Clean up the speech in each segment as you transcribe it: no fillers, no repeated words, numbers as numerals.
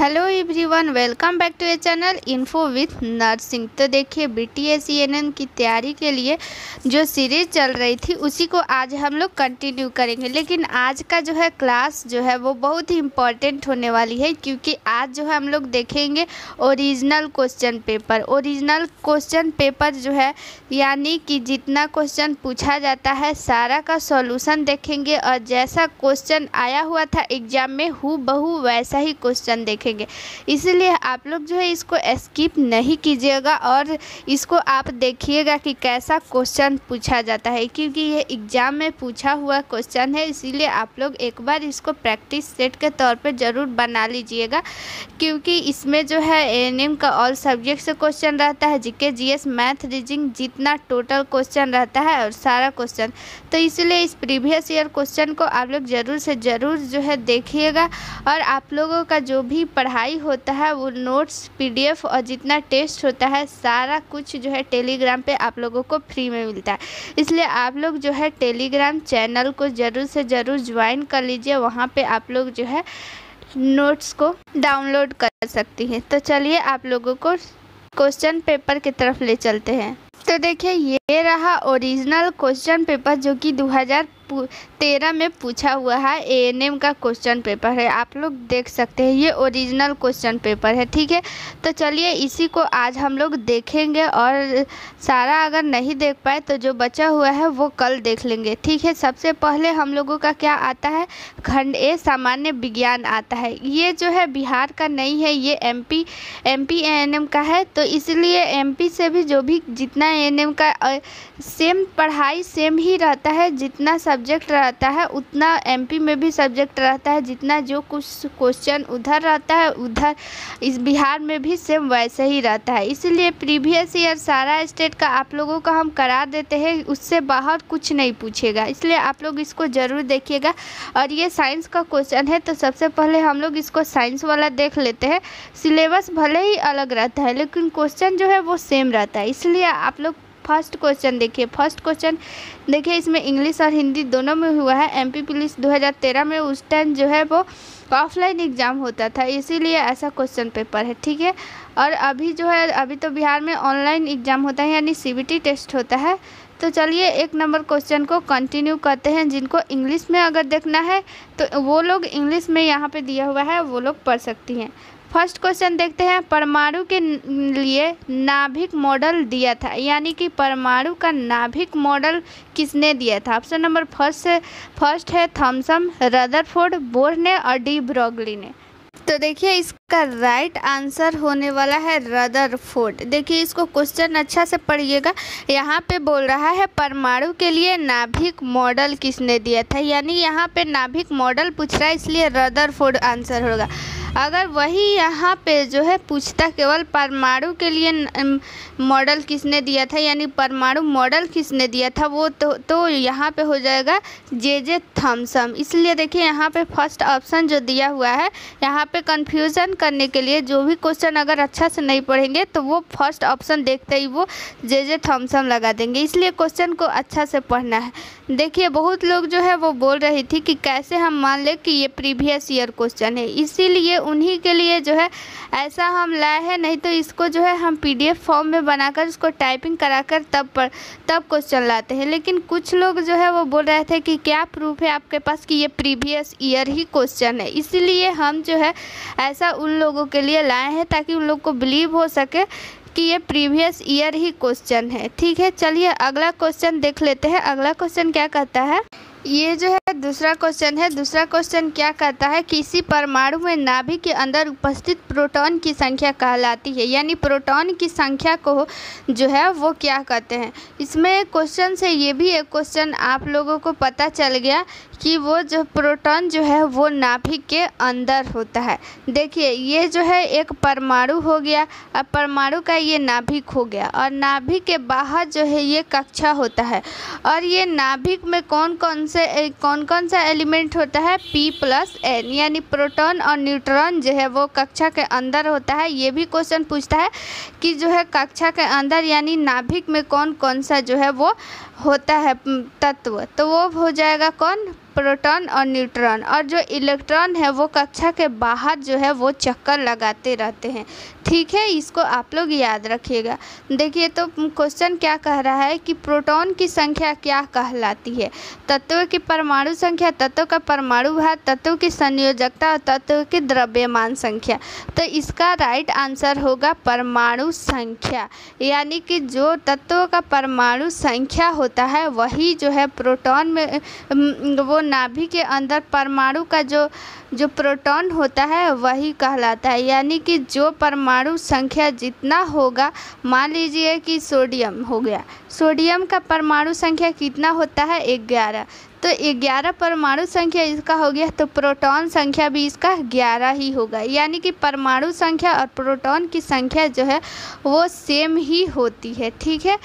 Hello everyone, welcome back to a channel info with nursing. तो देखिए, BTS की तैयारी के लिए जो सीरीज़ चल रही थी उसी को आज हम लोग कंटिन्यू करेंगे। लेकिन आज का जो है क्लास जो है वो बहुत ही इम्पॉर्टेंट होने वाली है, क्योंकि आज जो है हम लोग देखेंगे original question paper. Original question paper जो है यानी कि जितना क्वेश्चन पूछा जाता है सारा का सॉल्यूशन देखेंगे, और जैसा क्वेश्चन आया हुआ था एग्जाम में हूबहू वैसा ही क्वेश्चन देखेंगे। इसलिए आप लोग जो है इसको स्किप नहीं कीजिएगा और इसको आप देखिएगा कि कैसा क्वेश्चन पूछा जाता है, क्योंकि ये एग्जाम में पूछा हुआ क्वेश्चन है। इसीलिए आप लोग एक बार इसको प्रैक्टिस सेट के तौर पे ज़रूर बना लीजिएगा, क्योंकि इसमें जो है ANM का ऑल सब्जेक्ट से क्वेश्चन रहता है, GK GS मैथ रीजनिंग जितना टोटल क्वेश्चन रहता है और सारा क्वेश्चन। तो इसलिए इस प्रीवियस ईयर क्वेश्चन को आप लोग ज़रूर से ज़रूर जो है देखिएगा, और आप लोगों का जो भी पढ़ाई होता है वो नोट्स PDF और जितना टेस्ट होता है सारा कुछ जो है टेलीग्राम पे आप लोगों को फ्री में मिलता है। इसलिए आप लोग जो है टेलीग्राम चैनल को ज़रूर से ज़रूर ज्वाइन कर लीजिए, वहाँ पे आप लोग जो है नोट्स को डाउनलोड कर सकती हैं। तो चलिए आप लोगों को क्वेश्चन पेपर की तरफ ले चलते हैं। तो देखिए, ये रहा ओरिजिनल क्वेश्चन पेपर जो कि 2013 में पूछा हुआ है। ANM का क्वेश्चन पेपर है, आप लोग देख सकते हैं, ये ओरिजिनल क्वेश्चन पेपर है। ठीक है, तो चलिए इसी को आज हम लोग देखेंगे, और सारा अगर नहीं देख पाए तो जो बचा हुआ है वो कल देख लेंगे। ठीक है, सबसे पहले हम लोगों का क्या आता है, खंड A सामान्य विज्ञान आता है। ये जो है बिहार का नहीं है, ये MP ANM का है। तो इसलिए MP से भी जो भी जितना ANM का सेम पढ़ाई सेम ही रहता है, जितना सब्जेक्ट रहता है उतना MP में भी सब्जेक्ट रहता है, जितना जो कुछ क्वेश्चन उधर रहता है उधर इस बिहार में भी सेम वैसे ही रहता है। इसलिए प्रीवियस ईयर सारा स्टेट का आप लोगों का हम करा देते हैं, उससे बाहर कुछ नहीं पूछेगा। इसलिए आप लोग इसको ज़रूर देखिएगा। और ये साइंस का क्वेश्चन है, तो सबसे पहले हम लोग इसको साइंस वाला देख लेते हैं। सिलेबस भले ही अलग रहता है लेकिन क्वेश्चन जो है वो सेम रहता है। इसलिए आप लोग फर्स्ट क्वेश्चन देखिए। फर्स्ट क्वेश्चन देखिए, इसमें इंग्लिश और हिंदी दोनों में हुआ है। MP पुलिस 2013 में उस टाइम जो है वो ऑफलाइन एग्ज़ाम होता था, इसीलिए ऐसा क्वेश्चन पेपर है। ठीक है, और अभी जो है अभी तो बिहार में ऑनलाइन एग्ज़ाम होता है, यानी CBT टेस्ट होता है। तो चलिए 1 नंबर क्वेश्चन को कंटिन्यू करते हैं। जिनको इंग्लिश में अगर देखना है तो वो लोग इंग्लिश में यहाँ पे दिया हुआ है, वो लोग पढ़ सकती हैं। फर्स्ट क्वेश्चन देखते हैं, परमाणु के लिए नाभिक मॉडल दिया था, यानी कि परमाणु का नाभिक मॉडल किसने दिया था। ऑप्शन नंबर फर्स्ट है थॉमसन, रदरफोर्ड, बोर ने और डी ब्रोगली ने। तो देखिए इसका राइट आंसर होने वाला है रदरफोर्ड। देखिए इसको क्वेश्चन अच्छा से पढ़िएगा। यहाँ पे बोल रहा है परमाणु के लिए नाभिक मॉडल किसने दिया था, यानी यहाँ पे नाभिक मॉडल पूछ रहा है, इसलिए रदरफोर्ड आंसर होगा। अगर वही यहाँ पे जो है पूछता केवल परमाणु के लिए मॉडल किसने दिया था, यानी परमाणु मॉडल किसने दिया था, वो तो यहाँ पे हो जाएगा JJ थॉमसन। इसलिए देखिए यहाँ पे फर्स्ट ऑप्शन जो दिया हुआ है, यहाँ पे कंफ्यूजन करने के लिए जो भी क्वेश्चन अगर अच्छा से नहीं पढ़ेंगे तो वो फर्स्ट ऑप्शन देखते ही वो JJ थॉमसन लगा देंगे। इसलिए क्वेश्चन को अच्छा से पढ़ना है। देखिए बहुत लोग जो है वो बोल रही थी कि कैसे हम मान लें कि ये प्रीवियस ईयर क्वेश्चन है, इसीलिए उन्हीं के लिए जो है ऐसा हम लाए हैं। नहीं तो इसको जो है हम PDF फॉर्म में बनाकर उसको टाइपिंग कराकर तब क्वेश्चन लाते हैं। लेकिन कुछ लोग जो है वो बोल रहे थे कि क्या प्रूफ है आपके पास कि ये प्रीवियस ईयर ही क्वेश्चन है, इसीलिए हम जो है ऐसा उन लोगों के लिए लाए हैं ताकि उन लोग को बिलीव हो सके कि ये प्रीवियस ईयर ही क्वेश्चन है। ठीक है, चलिए अगला क्वेश्चन देख लेते हैं। अगला क्वेश्चन क्या कहता है, ये जो है दूसरा क्वेश्चन है। दूसरा क्वेश्चन क्या कहता है, किसी परमाणु में नाभिक के अंदर उपस्थित प्रोटॉन की संख्या कहलाती है, यानी प्रोटॉन की संख्या को जो है वो क्या कहते हैं। इसमें क्वेश्चन से ये भी एक क्वेश्चन आप लोगों को पता चल गया कि वो जो प्रोटॉन जो है वो नाभिक के अंदर होता है। देखिए ये जो है एक परमाणु हो गया, अब परमाणु का ये नाभिक हो गया, और नाभिक के बाहर जो है ये कक्षा होता है। और ये नाभिक में कौन कौन सा एलिमेंट होता है, P+N, यानी प्रोटॉन और न्यूट्रॉन जो है वो कक्षा के अंदर होता है। ये भी क्वेश्चन पूछता है कि जो है कक्षा के अंदर यानी नाभिक में कौन कौन सा जो है वो होता है तत्व, तो वो हो जाएगा कौन, प्रोटॉन और न्यूट्रॉन, और जो इलेक्ट्रॉन है वो कक्षा के बाहर जो है वो चक्कर लगाते रहते हैं। ठीक है, इसको आप लोग याद रखिएगा। देखिए तो क्वेश्चन क्या कह रहा है कि प्रोटॉन की संख्या क्या कहलाती है? तत्व की परमाणु संख्या, तत्व का परमाणु भार, तत्व की संयोजकता और तत्व की द्रव्यमान संख्या। तो इसका राइट आंसर होगा परमाणु संख्या, यानी कि जो तत्व का परमाणु संख्या होता है वही जो है प्रोटॉन में वो नाभि के अंदर परमाणु का जो प्रोटॉन होता है वही कहलाता है। यानी कि जो परमाणु संख्या जितना होगा, मान लीजिए कि सोडियम हो गया, सोडियम का परमाणु संख्या कितना होता है? 11। तो 11 परमाणु संख्या इसका हो गया, तो प्रोटॉन संख्या भी इसका 11 ही होगा। यानी कि परमाणु संख्या और प्रोटॉन की संख्या जो है वो सेम ही होती है। ठीक है,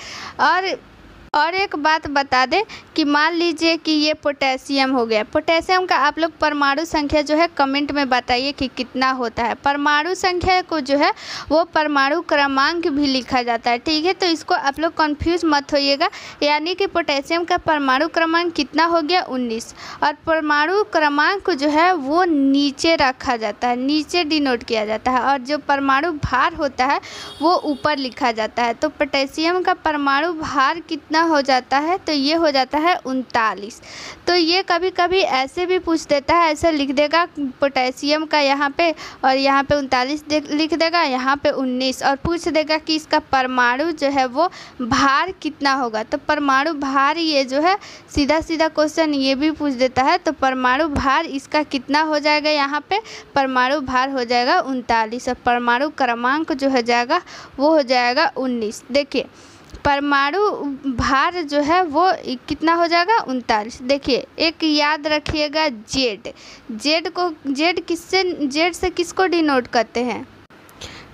और एक बात बता दें कि मान लीजिए कि ये पोटेशियम हो गया, पोटेशियम का आप लोग परमाणु संख्या जो है कमेंट में बताइए कि कितना होता है। परमाणु संख्या को जो है वो परमाणु क्रमांक भी लिखा जाता है। ठीक है, तो इसको आप लोग कंफ्यूज मत होइएगा। यानी कि पोटेशियम का परमाणु क्रमांक कितना हो गया? 19, और परमाणु क्रमांक को जो है वो नीचे रखा जाता है, नीचे डिनोट किया जाता है, और जो परमाणु भार होता है वो ऊपर लिखा जाता है। तो पोटेशियम का परमाणु भार कितना हो जाता है? तो ये हो जाता है 39। तो ये कभी कभी ऐसे भी पूछ देता है, ऐसे लिख देगा पोटेशियम का यहाँ पे, और यहाँ पे 39 लिख देगा, यहाँ पे 19, और पूछ देगा कि इसका परमाणु जो है वो भार कितना होगा। तो परमाणु भार ये जो है सीधा सीधा क्वेश्चन ये भी पूछ देता है। तो परमाणु भार इसका कितना हो जाएगा? यहाँ पे परमाणु भार हो जाएगा 39, और परमाणु क्रमांक जो हो जाएगा वो हो जाएगा 19। देखिए परमाणु भार जो है वो कितना हो जाएगा? 39। देखिए एक याद रखिएगा, जेड से किसको डिनोट करते हैं?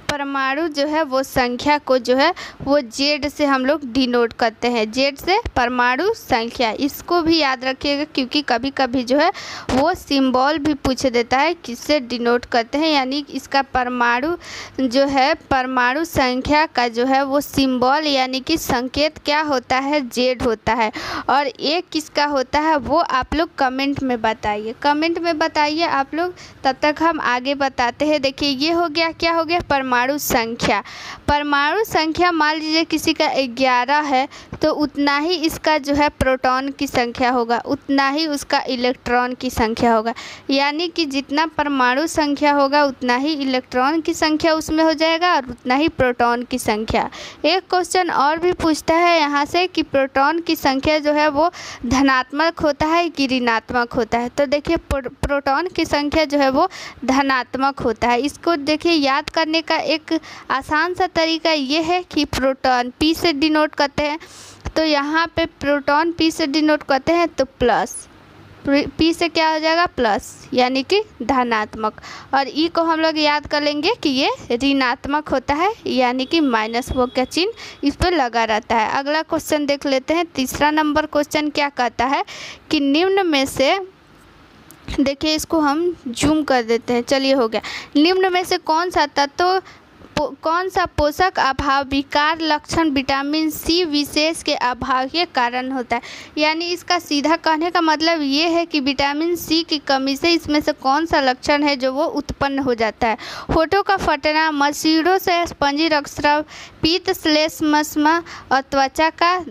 परमाणु जो है वो संख्या को जो है वो जेड से हम लोग डिनोट करते हैं, जेड से परमाणु संख्या। इसको भी याद रखिएगा, क्योंकि कभी कभी जो है वो सिंबल भी पूछ देता है किससे डिनोट करते हैं। यानी इसका परमाणु जो है परमाणु संख्या का जो है वो सिंबल यानी कि संकेत क्या होता है? जेड होता है। और एक किसका होता है वो आप लोग कमेंट में बताइए, कमेंट में बताइए आप लोग, तब तक हम आगे बताते हैं। देखिए ये हो गया, क्या हो गया? परमाणु संख्या। परमाणु संख्या मान लीजिए किसी का 11 है, तो उतना ही इसका जो है प्रोटॉन की संख्या होगा, उतना ही उसका इलेक्ट्रॉन की संख्या होगा। यानी कि जितना परमाणु संख्या होगा उतना ही इलेक्ट्रॉन की संख्या उसमें हो जाएगा, और उतना ही प्रोटॉन की संख्या। एक क्वेश्चन और भी पूछता है यहाँ से कि प्रोटॉन की संख्या जो है वो धनात्मक होता है कि ऋणात्मक होता है? तो देखिए प्रोटॉन की संख्या जो है वो धनात्मक होता है। इसको देखिए याद करने का एक आसान सा तरीका ये है कि प्रोटॉन पी से डिनोट करते हैं, तो यहाँ पे प्रोटॉन पी से डिनोट करते हैं, तो प्लस पी से क्या हो जाएगा? प्लस, यानी कि धनात्मक। और ई को हम लोग याद कर लेंगे कि ये ऋणात्मक होता है, यानी कि माइनस वो का चिन्ह इस पर लगा रहता है। अगला क्वेश्चन देख लेते हैं। तीसरा नंबर क्वेश्चन क्या कहता है कि निम्न में से, देखिए इसको हम जूम कर देते हैं, चलिए हो गया। निम्न में से कौन सा पोषक अभाव विकार लक्षण विटामिन सी विशेष के अभाव के कारण होता है? यानी इसका सीधा कहने का मतलब ये है कि विटामिन सी की कमी से इसमें से कौन सा लक्षण है जो वो उत्पन्न हो जाता है? होठों का फटना, मसूड़ों से स्पंजी रक्तस्राव, पीत श्लेष्मा और त्वचा का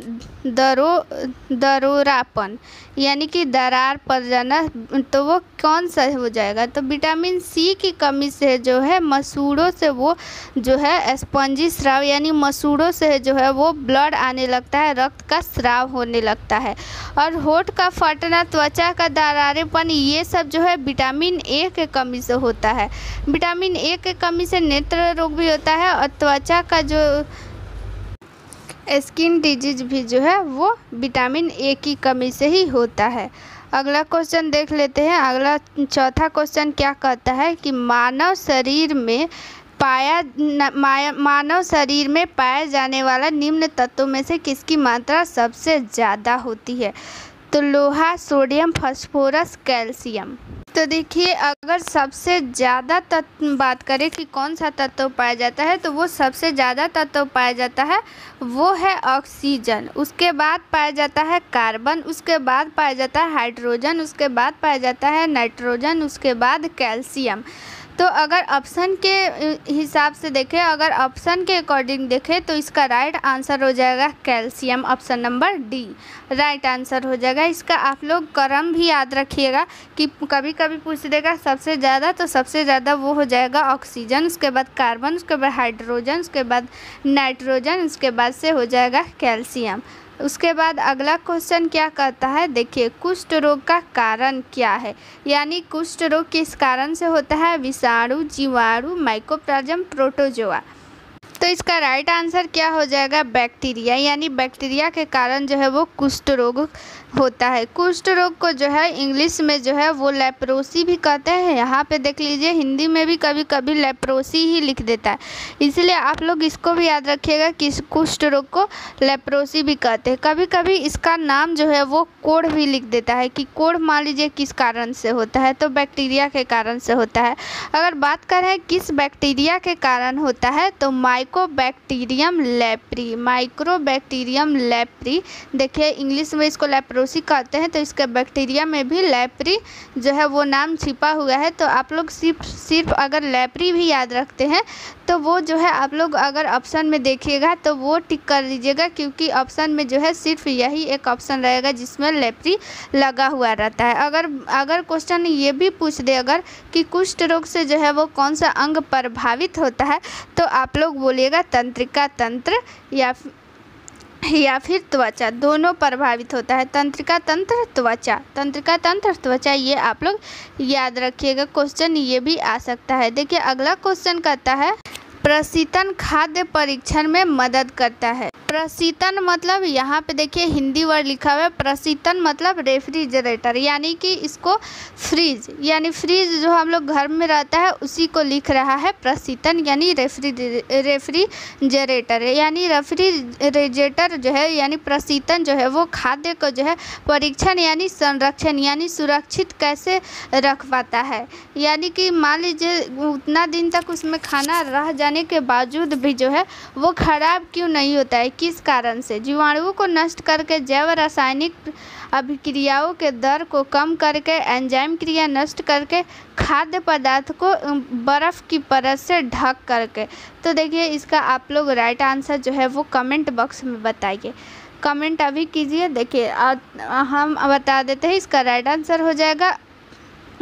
दरोरापन, यानी कि दरार पड़ जाना, तो वो कौन सा हो जाएगा? तो विटामिन सी की कमी से जो है मसूड़ों से वो जो है स्पंजी स्राव, यानी मसूड़ों से जो है वो ब्लड आने लगता है, रक्त का स्राव होने लगता है। और होठ का फटना, त्वचा का दरारेपन, ये सब जो है विटामिन ए के कमी से होता है। विटामिन ए के कमी से नेत्र रोग भी होता है, और त्वचा का जो स्किन डिजीज भी जो है वो विटामिन ए की कमी से ही होता है। अगला क्वेश्चन देख लेते हैं। अगला चौथा क्वेश्चन क्या कहता है कि मानव शरीर में पाया जाने वाला निम्न तत्वों में से किसकी मात्रा सबसे ज़्यादा होती है? तो लोहा, सोडियम, फास्फोरस, कैल्शियम। तो तो देखिए, अगर सबसे ज़्यादा तत्व बात करें कि कौन सा तत्व पाया जाता है, तो वो सबसे ज़्यादा तत्व पाया जाता है वो है ऑक्सीजन। उसके बाद पाया जाता है कार्बन, उसके बाद पाया जाता है हाइड्रोजन, उसके बाद पाया जाता है नाइट्रोजन, उसके बाद कैल्शियम। तो अगर ऑप्शन के हिसाब से देखें, अगर ऑप्शन के अकॉर्डिंग देखें तो इसका राइट आंसर हो जाएगा calcium. Option number D right answer हो जाएगा। इसका आप लोग क्रम भी याद रखिएगा कि कभी कभी पूछ देगा सबसे ज़्यादा, तो सबसे ज़्यादा वो हो जाएगा ऑक्सीजन, उसके बाद कार्बन, उसके बाद हाइड्रोजन, उसके बाद नाइट्रोजन, उसके बाद से हो जाएगा कैल्शियम। उसके बाद अगला क्वेश्चन क्या कहता है, देखिए कुष्ठ रोग का कारण क्या है, यानी कुष्ठ रोग किस कारण से होता है, विषाणु, जीवाणु, माइकोप्लाज्म, प्रोटोजोआ। तो इसका राइट आंसर क्या हो जाएगा, बैक्टीरिया, यानी बैक्टीरिया के कारण जो है वो कुष्ठ रोग होता है। कुष्ठ रोग को जो है इंग्लिश में जो है वो लेप्रोसी भी कहते हैं। यहाँ पे देख लीजिए, हिंदी में भी कभी कभी लेप्रोसी ही लिख देता है, इसलिए आप लोग इसको भी याद रखिएगा कि इस कुष्ठ रोग को लेप्रोसी भी कहते हैं। कभी कभी इसका नाम जो है वो कोढ़ भी लिख देता है कि कोढ़ मान लीजिए किस कारण से होता है, तो बैक्टीरिया के कारण से होता है। अगर बात करें किस बैक्टीरिया के कारण होता है, तो माइकोबैक्टीरियम लेप्री, माइक्रोबैक्टीरियम लेप्री। देखिए इंग्लिश में इसको लेप्रोसी कहते हैं, तो इसके बैक्टीरिया में भी लेप्री जो है वो नाम छिपा हुआ है। तो आप लोग सिर्फ अगर लेप्री भी याद रखते हैं तो वो जो है आप लोग अगर ऑप्शन में देखिएगा तो वो टिक कर लीजिएगा, क्योंकि ऑप्शन में जो है सिर्फ यही एक ऑप्शन रहेगा जिसमें लेप्री लगा हुआ रहता है। अगर क्वेश्चन ये भी पूछ दे अगर कि कुष्ठ रोग से जो है वो कौन सा अंग प्रभावित होता है, तो आप लोग बोलिएगा तंत्रिका तंत्र या फिर त्वचा, दोनों प्रभावित होता है। तंत्रिका तंत्र, त्वचा, तंत्रिका तंत्र, त्वचा, ये आप लोग याद रखिएगा। क्वेश्चन ये भी आ सकता है। देखिए अगला क्वेश्चन कहता है प्रशीतन खाद्य परीक्षण में मदद करता है। प्रशीतन मतलब यहाँ पे देखिए हिंदी वर्ड लिखा हुआ है, प्रशीतन मतलब रेफ्रिजरेटर, यानी कि इसको फ्रीज, यानी फ्रीज जो हम लोग घर में रहता है उसी को लिख रहा है प्रशीतन, यानी रेफ्रिजरेटर, यानी रेफ्रिजरेटर जो है यानी प्रशीतन जो है वो खाद्य को जो है परीक्षण यानी संरक्षण यानी सुरक्षित कैसे रख पाता है। यानी कि मान लीजिए उतना दिन तक उसमें खाना रह जाने के बावजूद भी जो है वो खराब क्यों नहीं होता है, किस कारण से, जीवाणुओं को नष्ट करके जैव रासायनिक अभिक्रियाओं के दर को कम करके, एंजाइम क्रिया नष्ट करके, खाद्य पदार्थ को बर्फ़ की परत से ढक करके। तो देखिए इसका आप लोग राइट आंसर जो है वो कमेंट बॉक्स में बताइए, कमेंट अभी कीजिए। देखिए हम बता देते हैं, इसका राइट आंसर हो जाएगा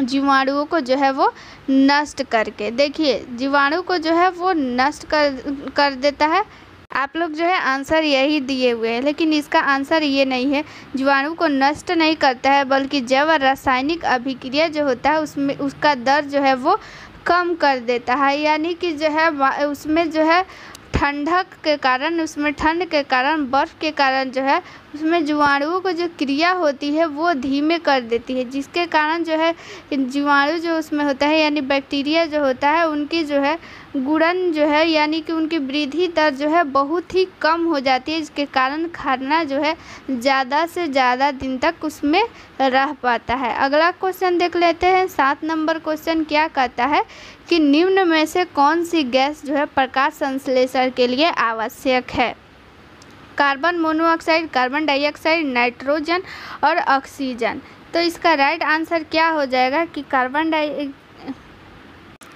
जीवाणुओं को जो है वो नष्ट करके। देखिए जीवाणु को जो है वो नष्ट कर देता है। आप लोग जो है आंसर यही दिए हुए हैं, लेकिन इसका आंसर ये नहीं है, जीवाणु को नष्ट नहीं करता है बल्कि जैव रासायनिक अभिक्रिया जो होता है उसमें उसका दर जो है वो कम कर देता है। यानी कि जो है उसमें जो है ठंडक के कारण, उसमें ठंड के कारण, बर्फ़ के कारण जो है उसमें जीवाणुओं को जो क्रिया होती है वो धीमे कर देती है, जिसके कारण जो है जीवाणु जो उसमें होता है यानी बैक्टीरिया जो होता है उनकी जो है गुणन जो है यानी कि उनकी वृद्धि दर जो है बहुत ही कम हो जाती है, जिसके कारण खाना जो है ज़्यादा से ज़्यादा दिन तक उसमें रह पाता है। अगला क्वेश्चन देख लेते हैं। 7 नंबर क्वेश्चन क्या कहता है कि निम्न में से कौन सी गैस जो है प्रकाश संश्लेषण के लिए आवश्यक है, carbon monoxide, carbon dioxide, nitrogen और ऑक्सीजन। तो इसका राइट आंसर क्या हो जाएगा कि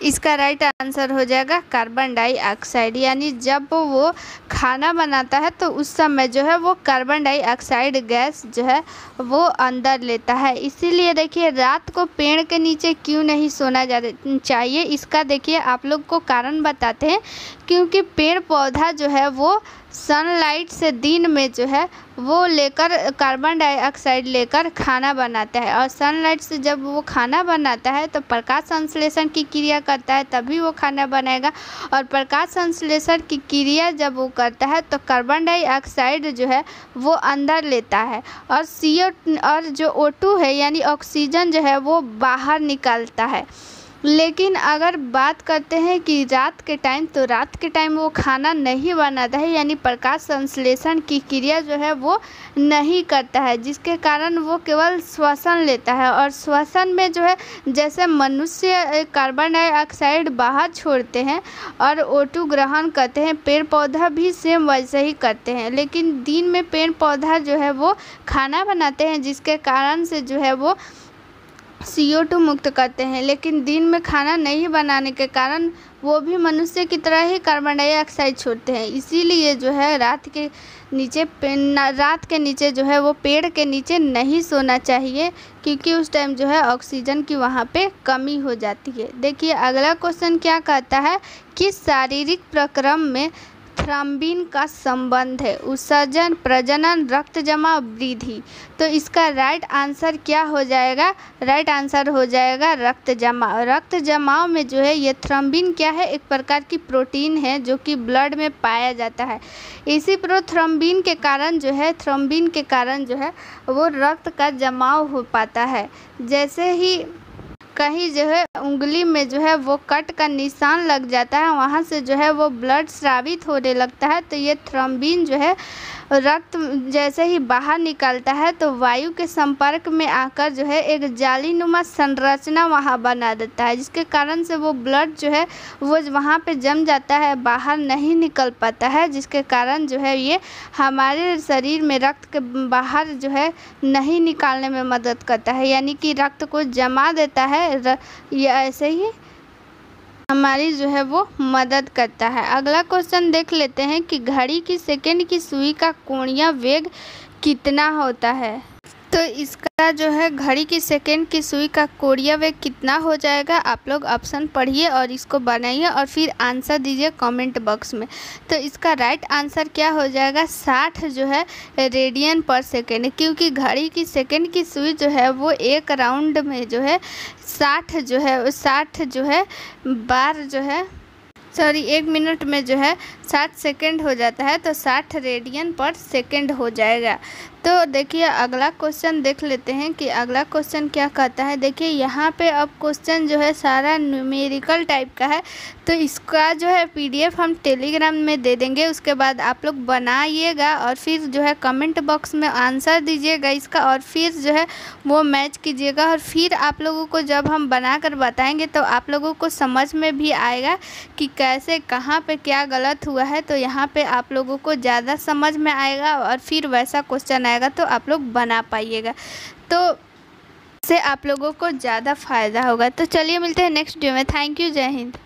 इसका राइट आंसर हो जाएगा कार्बन डाइऑक्साइड, यानी जब वो खाना बनाता है तो उस समय जो है वो कार्बन डाइऑक्साइड गैस जो है वो अंदर लेता है। इसीलिए देखिए रात को पेड़ के नीचे क्यों नहीं सोना चाहिए, इसका देखिए आप लोग को कारण बताते हैं। क्योंकि पेड़ पौधा जो है वो सनलाइट से दिन में जो है वो लेकर कार्बन डाइऑक्साइड लेकर खाना बनाता है, और सनलाइट से जब वो खाना बनाता है तो प्रकाश संश्लेषण की क्रिया करता है, तभी वो खाना बनाएगा। और प्रकाश संश्लेषण की क्रिया जब वो करता है तो कार्बन डाइऑक्साइड जो है वो अंदर लेता है, और CO और जो O2 है यानी ऑक्सीजन जो है वो बाहर निकालता है। लेकिन अगर बात करते हैं कि रात के टाइम, तो रात के टाइम वो खाना नहीं बनाता है, यानी प्रकाश संश्लेषण की क्रिया जो है वो नहीं करता है, जिसके कारण वो केवल श्वसन लेता है। और श्वसन में जो है जैसे मनुष्य कार्बन डाइऑक्साइड बाहर छोड़ते हैं और O2 ग्रहण करते हैं, पेड़ पौधा भी सेम वैसे ही करते हैं। लेकिन दिन में पेड़ पौधा जो है वो खाना बनाते हैं, जिसके कारण से जो है वो CO2 मुक्त करते हैं। लेकिन दिन में खाना नहीं बनाने के कारण वो भी मनुष्य की तरह ही कार्बन डाइऑक्साइड छोड़ते हैं। इसीलिए जो है रात के नीचे जो है वो पेड़ के नीचे नहीं सोना चाहिए, क्योंकि उस टाइम जो है ऑक्सीजन की वहाँ पे कमी हो जाती है। देखिए अगला क्वेश्चन क्या कहता है कि शारीरिक प्रक्रम में थ्रम्बिन का संबंध है, उत्सर्जन, प्रजनन, रक्त जमाव, वृद्धि। तो इसका राइट आंसर क्या हो जाएगा? राइट आंसर हो जाएगा रक्त जमाव। रक्त जमाव में जो है ये थ्रम्बिन क्या है? एक प्रकार की प्रोटीन है जो कि ब्लड में पाया जाता है। इसी थ्रम्बिन के कारण जो है वो रक्त का जमाव हो पाता है। जैसे ही कहीं जो है उंगली में जो है वो कट का निशान लग जाता है, वहाँ से जो है वो ब्लड स्रावित होने लगता है। तो ये थ्रम्बिन जो है रक्त जैसे ही बाहर निकलता है तो वायु के संपर्क में आकर जो है एक जालीनुमा संरचना वहाँ बना देता है, जिसके कारण से वो ब्लड जो है वो वहाँ पे जम जाता है, बाहर नहीं निकल पाता है, जिसके कारण जो है ये हमारे शरीर में रक्त के बाहर जो है नहीं निकालने में मदद करता है, यानी कि रक्त को जमा देता है। ये ऐसे ही हमारी जो है वो मदद करता है। अगला क्वेश्चन देख लेते हैं कि घड़ी की सेकंड की सुई का कोणीय वेग कितना होता है। तो इसका जो है घड़ी की सेकंड की सुई का कोणीय वेग कितना हो जाएगा, आप लोग ऑप्शन पढ़िए और इसको बनाइए और फिर आंसर दीजिए कमेंट बॉक्स में। तो इसका राइट आंसर क्या हो जाएगा? 60 जो है रेडियन पर सेकेंड, क्योंकि घड़ी की सेकंड की सुई जो है वो एक राउंड में जो है 60 जो है बार जो है 1 मिनट में जो है 60 सेकेंड हो जाता है, तो 60 रेडियन पर सेकेंड हो जाएगा। तो देखिए अगला क्वेश्चन देख लेते हैं कि अगला क्वेश्चन क्या कहता है। देखिए यहाँ पे अब क्वेश्चन जो है सारा न्यूमेरिकल टाइप का है, तो इसका जो है PDF हम टेलीग्राम में दे देंगे। उसके बाद आप लोग बनाइएगा और फिर जो है कमेंट बॉक्स में आंसर दीजिएगा इसका, और फिर जो है वो मैच कीजिएगा। और फिर आप लोगों को जब हम बना कर बताएंगे तो आप लोगों को समझ में भी आएगा कि कैसे कहाँ पे क्या गलत हुआ है। तो यहाँ पे आप लोगों को ज़्यादा समझ में आएगा और फिर वैसा क्वेश्चन आएगा तो आप लोग बना पाइएगा, तो इससे आप लोगों को ज़्यादा फ़ायदा होगा। तो चलिए मिलते हैं नेक्स्ट वीडियो में। थैंक यू, जय हिंद।